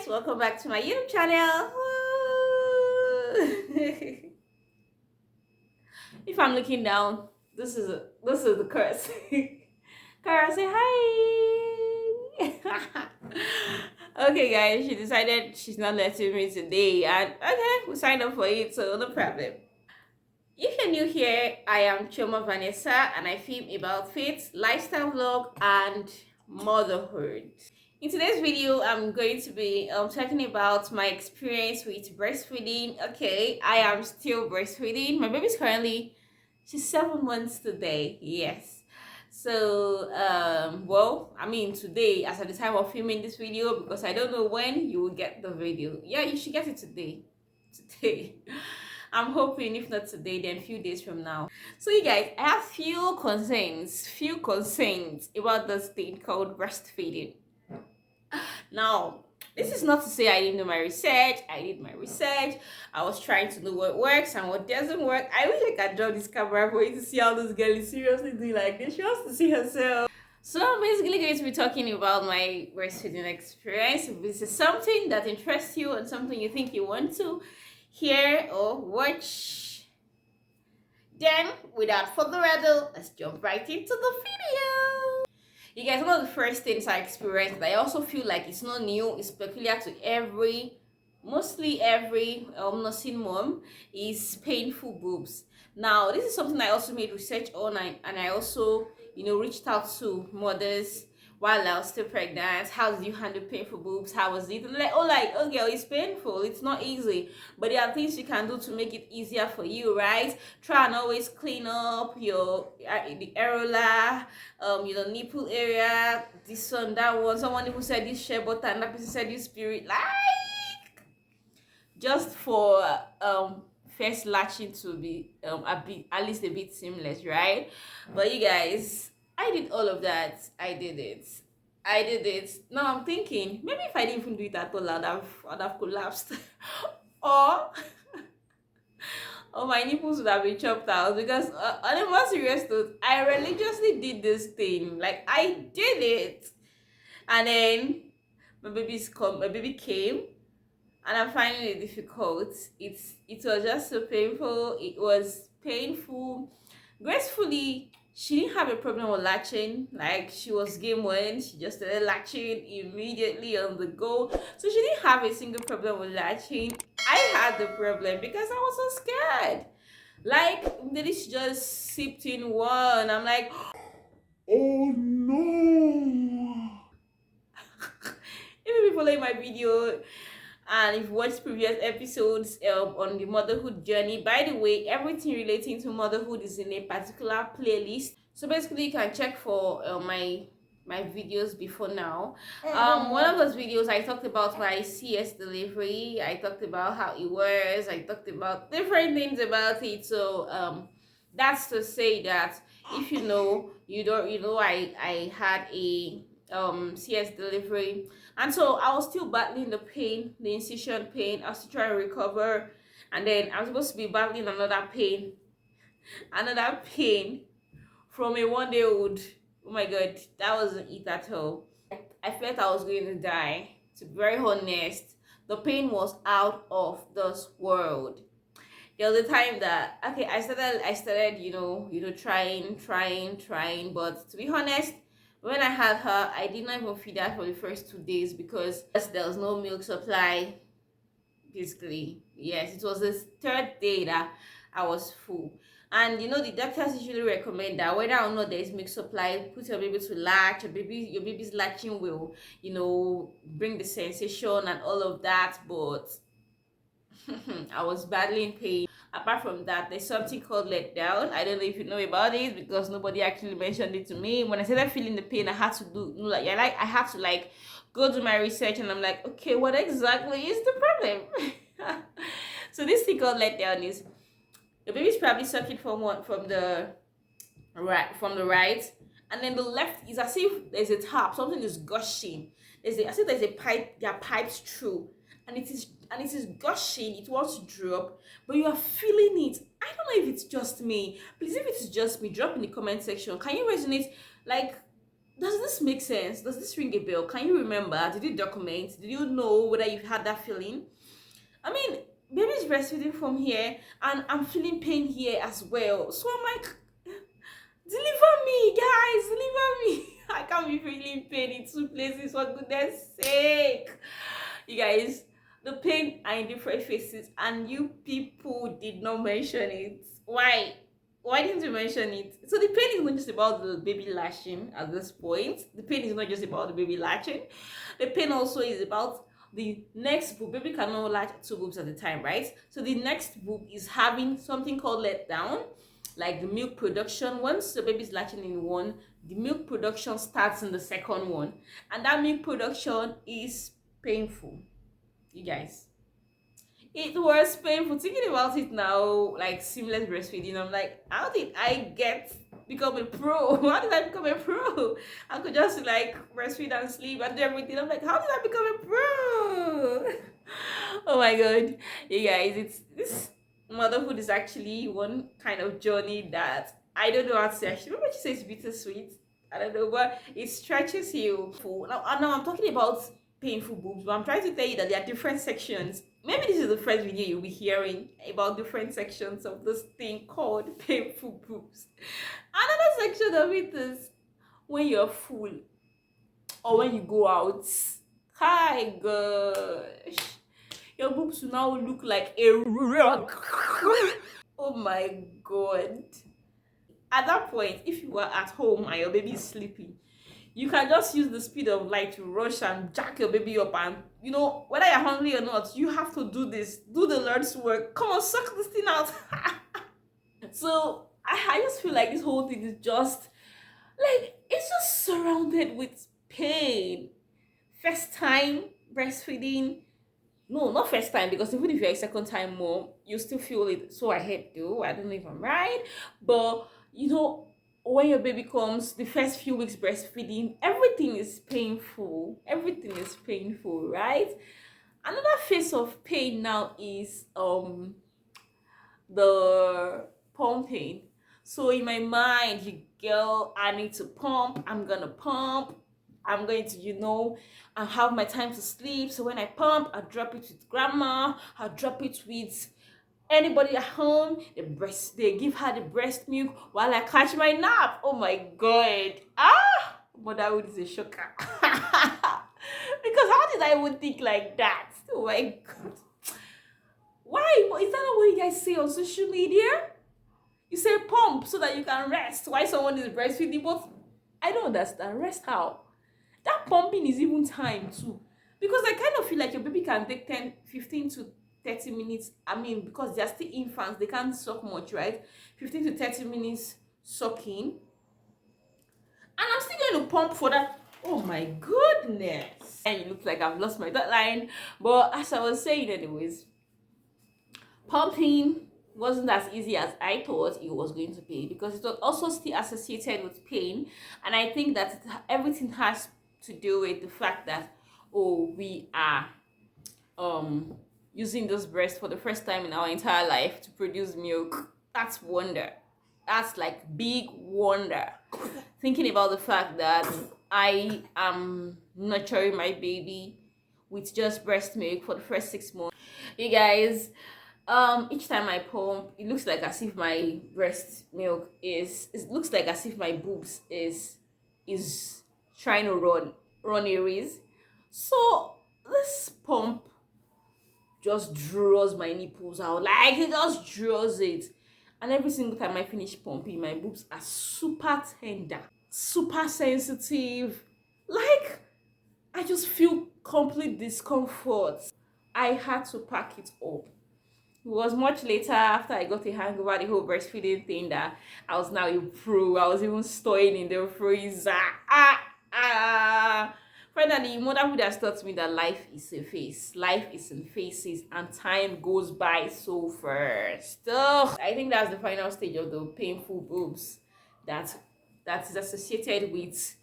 guys, welcome back to my YouTube channel. If I'm looking down, this is the curse. Kara, say hi. Okay guys, she decided she's not letting me today, and okay, we signed up for it, so no problem. If you're new here, I am Choma Vanessa and I film about faith, lifestyle vlog, and motherhood. In today's video, I'm going to be talking about my experience with breastfeeding. Okay, I am still breastfeeding. My baby's currently, she's 7 months today. Yes. So, well, I mean today, as at the time of filming this video, because I don't know when you will get the video. Yeah, you should get it today. Today. I'm hoping if not today, then a few days from now. So you guys, I have few concerns about this thing called breastfeeding. Now, this is not to say I didn't do my research. I did my research. I was trying to know what works and what doesn't work. I wish I could draw this camera for you to see how this girl is seriously doing like this. She wants to see herself. So I'm basically going to be talking about my breastfeeding experience. If this is something that interests you and something you think you want to hear or watch, then without further ado, let's jump right into the video. You guys, one of the first things I experienced that I also feel like it's not new, it's peculiar to mostly every nursing mom, is painful boobs. Now, this is something I also made research on, and I also, reached out to mothers while I was still pregnant. How did you handle painful boobs? How was it? Oh girl, it's painful. It's not easy. But there are things you can do to make it easier for you, right? Try and always clean up your the areola, nipple area, this one, that one. Someone who said this share butter, and that person said this spirit. Like, just for first latching to be at least a bit seamless, right? But you guys, I did all of that. I did it. Now I'm thinking, maybe if I didn't even do it at all, I'd have collapsed. or or my nipples would have been chopped out. Because on a more serious note, I religiously did this thing. Like, I did it. And then my baby came, and I'm finding it difficult. It was just so painful. It was painful. Gracefully, she didn't have a problem with latching. Like, she was game one. She just started latching immediately on the go. So she didn't have a single problem with latching. I had the problem because I was so scared. Like, this just sipped in one. I'm like, oh no. If you follow my video, and if you watched previous episodes on the motherhood journey, by the way, everything relating to motherhood is in a particular playlist. So basically, you can check for my videos before now. One of those videos, I talked about my CS delivery. I talked about how it was. I talked about different things about it. So that's to say that if you know, I had a CS delivery, and so I was still battling the pain, the incision pain. I was still trying to recover, and then I was supposed to be battling another pain from a 1-day old. Oh my god, that wasn't it at all. I felt I was going to die. To be very honest, the pain was out of this world. There was a time that I started trying, but to be honest, when I had her, I did not even feed her for the first 2 days because there was no milk supply. Basically, yes, it was this third day that I was full. And the doctors usually recommend that whether or not there is milk supply, put your baby to latch. Your baby's latching will, bring the sensation and all of that. But I was battling pain. Apart from that, there's something called letdown. I don't know if you know about it because nobody actually mentioned it to me. When I started feeling the pain, I had to I had to go do my research, and I'm like, okay, what exactly is the problem? So this thing called letdown is the baby's probably sucking from the right, and then the left is as if there's a tap, something is gushing. As if there's a pipe, there are pipes through, and it is gushing. It wants to drop, but you are feeling it. I don't know if it's just me. Please, if it's just me, drop in the comment section. Can you resonate? Like, Does this make sense? Does this ring a bell? Can you remember? Did you document? Did you know whether you've had that feeling? I mean, baby's breastfeeding from here, and I'm feeling pain here as well. So I'm like, deliver me, guys, deliver me. I can't be feeling pain in two places for goodness sake. You guys, the pain are in different faces, and you people did not mention it. Why? Why didn't you mention it? So the pain is not just about the baby lashing at this point. The pain is not just about the baby latching. The pain also is about the next boob. Baby cannot latch two boobs at a time, right? So the next boob is having something called let down, like the milk production. Once the baby is latching in one, the milk production starts in the second one, and that milk production is painful, you guys. It was painful thinking about it now, like seamless breastfeeding. I'm like, how did I get become a pro? How did I become a pro? I could just like breastfeed and sleep and do everything. I'm like, how did I become a pro? Oh my god, you guys, it's this motherhood is actually one kind of journey that I don't know how to say. Actually, remember she says bittersweet. I don't know, but it stretches you. Now I'm talking about painful boobs, but I'm trying to tell you that there are different sections. Maybe this is the first video you'll be hearing about different sections of this thing called painful boobs. Another section of it is when you're full or when you go out. Hi gosh. Your boobs will now look like a rock. Oh my god. At that point, if you are at home and your baby is sleeping, you can just use the speed of light to rush and jack your baby up, and whether you're hungry or not, you have to do this, do the Lord's work. Come on, suck this thing out. So I just feel like this whole thing is just like it's just surrounded with pain. First time breastfeeding. No, not first time, because even if you're a second time mom, you still feel it. So I hate though. I don't know if I'm right. But when your baby comes, the first few weeks breastfeeding, everything is painful. Everything is painful, right? Another phase of pain now is the pumping. So in my mind, you girl, I need to pump. I'm gonna pump. I'm going to, I have my time to sleep. So when I pump, I drop it with grandma. I drop it with anybody at home. They give her the breast milk while I catch my nap. Oh my god. Motherhood is a shocker. Because how did I even think like that? Oh my god. Why? Is that not what you guys say on social media? You say pump so that you can rest while someone is breastfeeding, but I don't understand. Rest how? That pumping is even time too. Because I kind of feel like your baby can take 10, 15 to 30 minutes. I mean, because they're still infants, they can't suck much, right? 15 to 30 minutes sucking. And I'm still going to pump for that. Oh my goodness. And it looks like I've lost my deadline. But as I was saying anyways, pumping wasn't as easy as I thought it was going to be, because it was also still associated with pain. And I think that everything has to do with the fact that, oh, we are using this breast for the first time in our entire life to produce milk. That's wonder. That's like big wonder. Thinking about the fact that I am nurturing my baby with just breast milk for the first 6 months. You guys, each time I pump, it looks like as if my breast milk is, it looks like as if my boobs is trying to run a race. So this pump just draws my nipples out, like it just draws it. And every single time I finish pumping, my boobs are super tender, super sensitive. Like, I just feel complete discomfort. I had to pack it up. It was much later, after I got a hang over the whole breastfeeding thing, that I was now a pro. I was even storing in the freezer. Finally, motherhood has taught me that life is a phase. Life is in phases, and time goes by so fast. Ugh. I think that's the final stage of the painful boobs that is associated with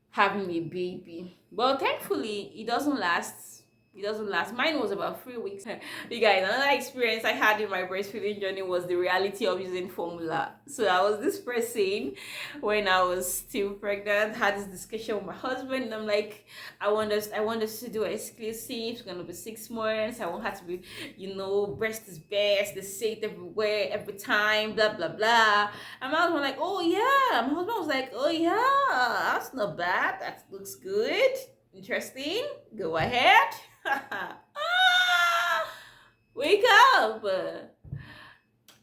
having a baby. But thankfully, it doesn't last It doesn't last. Mine was about 3 weeks. You guys, another experience I had in my breastfeeding journey was the reality of using formula. So I was this person when I was still pregnant, had this discussion with my husband, and I'm like, I want us to do it exclusive. It's gonna be 6 months. I want her to be, breast is best. They say it everywhere, every time, blah blah blah. And my husband was like, oh yeah. My husband was like, oh yeah, that's not bad. That looks good. Interesting. Go ahead. Wake up.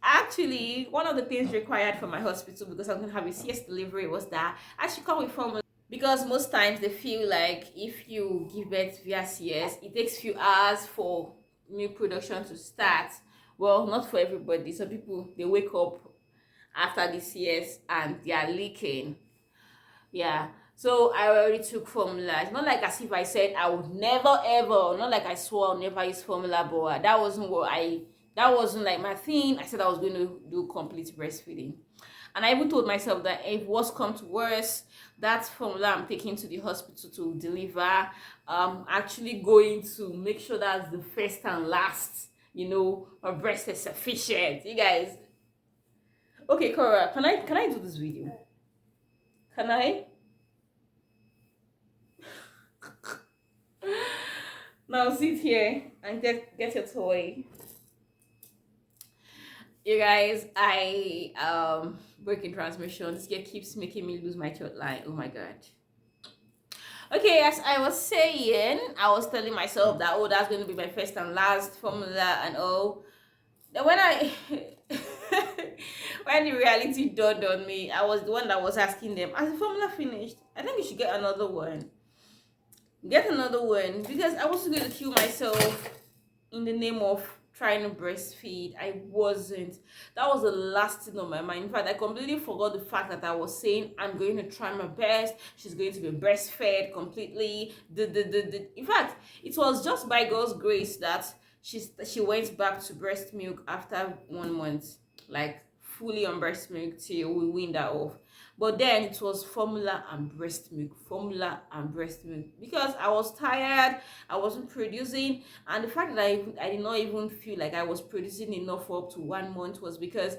Actually, one of the things required for my hospital, because I'm gonna have a CS delivery, was that I should come with formula, because most times they feel like if you give birth via CS, it takes few hours for milk production to start. Well, not for everybody. Some people, they wake up after the CS and they are leaking. Yeah. So I already took formula. It's not like as if I said I would never ever, not like I swore I'll never use formula, but that wasn't like my thing. I said I was going to do complete breastfeeding. And I even told myself that if worse come to worse, that formula I'm taking to the hospital to deliver, actually going to make sure that's the first and last, my breast is sufficient. You guys. Okay, Cora, can I do this video? Can I? Now sit here and get your toy. You guys, I breaking transmission. This girl keeps making me lose my thought line. Oh my god. Okay, as I was saying, I was telling myself that, oh, that's going to be my first and last formula and all. Then when when the reality dawned on me, I was the one that was asking them, "Has the formula finished? I think you should get another one." Because I wasn't going to kill myself in the name of trying to breastfeed. I wasn't. That was the last thing on my mind. In fact, I completely forgot the fact that I was saying I'm going to try my best. She's going to be breastfed completely. In fact, it was just by God's grace that she went back to breast milk after 1 month, like fully on breast milk till we weaned her off. But then it was formula and breast milk, because I was tired. I wasn't producing, and the fact that I did not even feel like I was producing enough for up to 1 month was because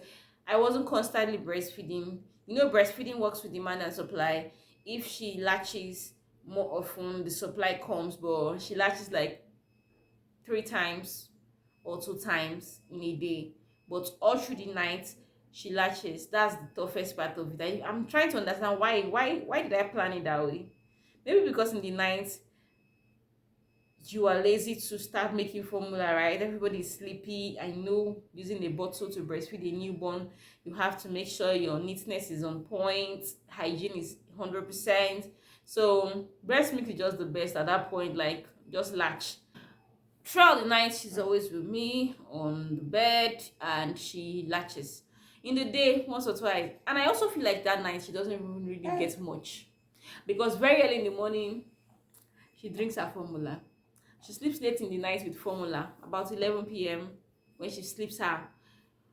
I wasn't constantly breastfeeding. Breastfeeding works with demand and supply. If she latches more often, the supply comes, but she latches like 3 times or 2 times in a day, but all through the night she latches. That's the toughest part of it. I'm trying to understand why did I plan it that way. Maybe because in the night you are lazy to start making formula, right? Everybody is sleepy. I know using a bottle to breastfeed a newborn, you have to make sure your neatness is on point, hygiene is 100%. So breast milk is just the best at that point. Like, just latch. Throughout the night, she's always with me on the bed, and she latches. In the day, once or twice. And I also feel like that night she doesn't even really get much, because very early in the morning she drinks her formula. She sleeps late in the night with formula, about 11 p.m. when she sleeps her.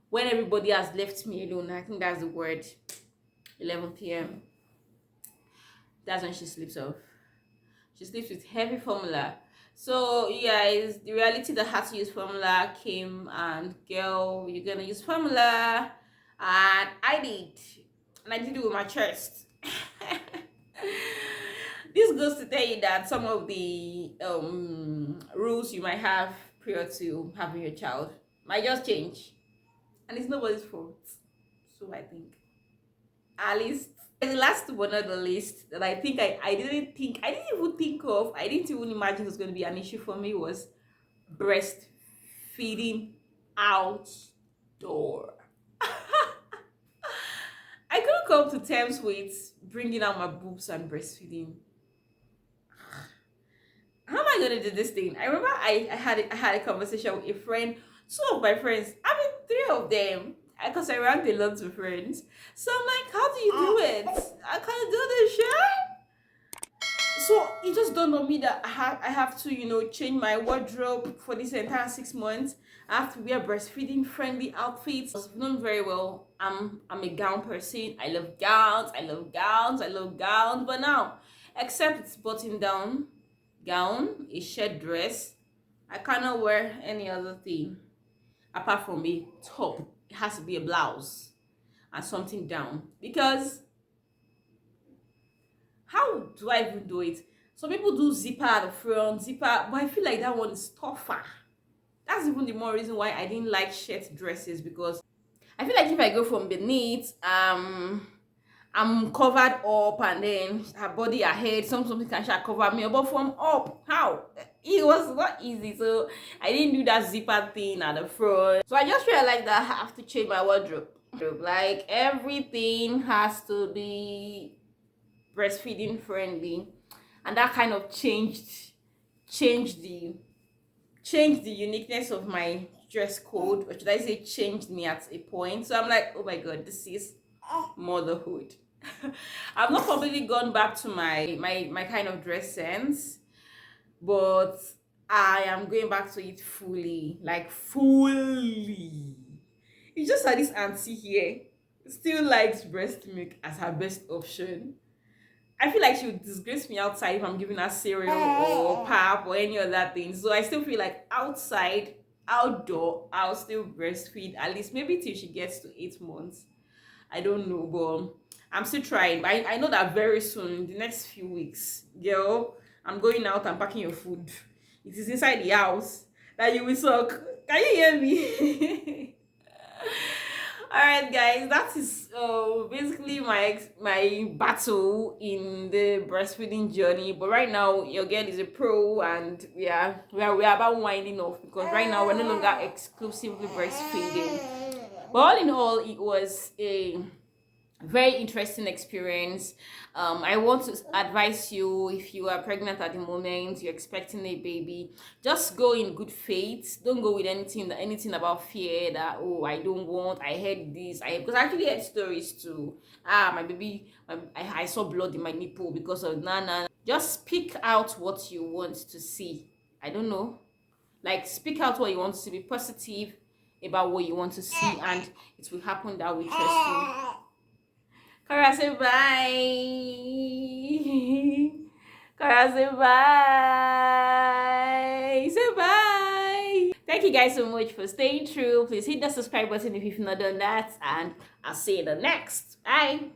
When everybody has left me alone, I think that's the word. 11 p.m. That's when she sleeps off. She sleeps with heavy formula. So you guys, the reality that had to use formula came, and girl, you're gonna use formula, and I did, and I did it with my chest. This goes to tell you that some of the rules you might have prior to having your child might just change, and it's nobody's fault. So I think, at least the last but not the least, that I think I didn't even think of, I didn't even imagine it was going to be an issue for me, was breastfeeding outdoor. I couldn't come to terms with bringing out my boobs and breastfeeding. How am I going to do this thing? I remember I had a conversation with a friend, 2 of my friends, 3 of them, because I ranked a lot of friends. So I'm like, how do you do it? I can't do this shit. So it just dawned on me that I have to, change my wardrobe for this entire 6 months. I have to wear breastfeeding friendly outfits. I've known very well I'm a gown person. I love gowns. But now, except it's button down gown, a shirt dress, I cannot wear any other thing apart from a top. It has to be a blouse and something down, because how do I even do it? Some people do zipper at the front, zipper, but I feel like that one is tougher. That's even the more reason why I didn't like shirt dresses, because I feel like if I go from beneath, I'm covered up, and then her body, her head, something can shall cover me. But from up, how? It was not easy. So I didn't do that zipper thing at the front. So I just realized that I have to change my wardrobe. Like everything has to be breastfeeding friendly, and that kind of changed the changed the uniqueness of my dress code, or should I say changed me at a point. So I'm like, oh my god, this is motherhood. I've not completely gone back to my kind of dress sense, but I am going back to it fully, like fully. It's just that this auntie here still likes breast milk as her best option. I feel like she would disgrace me outside if I'm giving her cereal or pap or any other thing. So I still feel like outside, outdoor, I'll still breastfeed at least maybe till she gets to 8 months. I don't know, but I'm still trying. But I know that very soon, in the next few weeks, girl, I'm going out and packing your food. It is inside the house that you will suck. Can you hear me? All right, guys, that is basically my battle in the breastfeeding journey. But right now, your girl is a pro, and we are about winding off, because right now we're no longer exclusively breastfeeding. But all in all, it was a very interesting experience. I want to advise you, if you are pregnant at the moment, you're expecting a baby, just go in good faith. Don't go with anything about fear that, oh, I don't want, I heard this, because I actually heard stories too. My baby, I saw blood in my nipple because of nana. Just speak out what you want to see. I don't know, like, speak out what you want to see, be positive about what you want to see, and it will happen that way. Trust me. Kara, say bye. Kara, say bye. Say bye. Thank you guys so much for staying true. Please hit the subscribe button if you've not done that, and I'll see you in the next. Bye.